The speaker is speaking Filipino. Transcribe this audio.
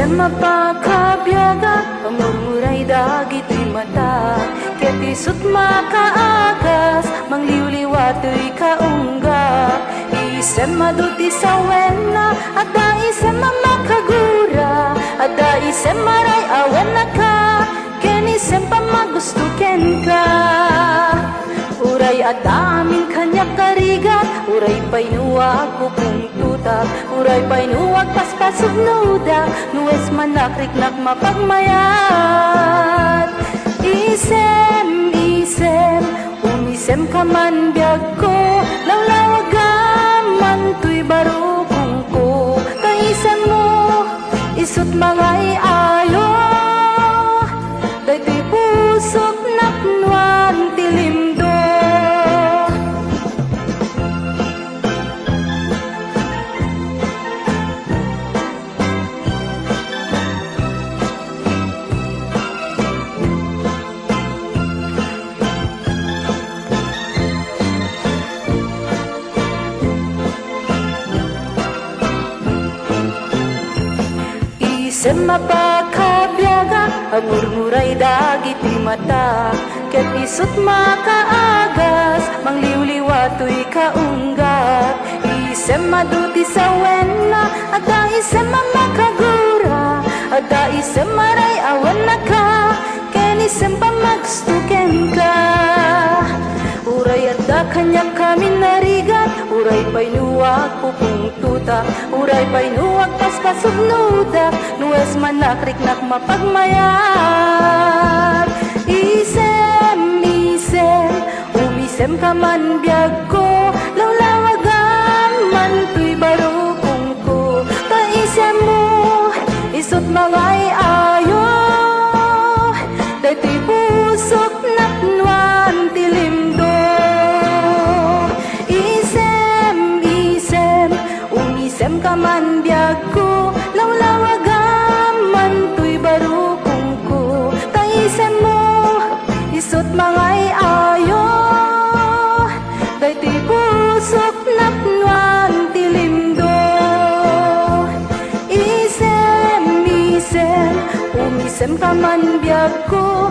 Isem mapakabiyaga, pamurmuray dagito'y mata. Ket isut makaagas, mangliwliwato'y kaungga. Isem maduti sa wena, adda isem makagura. Adda isem maray awen ka, ken isem pamagustuken ka. Uray adamin kanyak karigat, uray painuwag kupong tutak, uray painuwag paspasog nuda, nuwes manakriknak mapagmayat. Isem, isem, umisem ka man biyag ko, lawlawagaman tuy barukong ko. Kaisem mo, isut mangay ayo, daytoy pusok naknuan tilimdo. Isem mapakabiyaga, pamurmuray dagito'y mata. Ket isut makaagas, mangliwliwato'y kaunggat. Isem maduti sa wena, adda isem makagura. Adda isem maray awen ka, ken isem pamagustuken ka. Uray adda kanyak kami narigat, uray painuwag pupong tutak, uray painuwag paspasog nudak, nuwes manakriknak mapagmayat. Isem, isem, umisem ka man biyag ko, lawlawagan man tuy barukong ko. Kaisem mo, isut mangay ayo, daytoy pusok naknuan tilimdo. Isem ka man biyag ko, lawlawagan man tuy barukong ko. Kaisem mo, isut mangay ayo, daytoy pusok naknuan tilimdo. Isem, isem, umisem ka man biyag ko,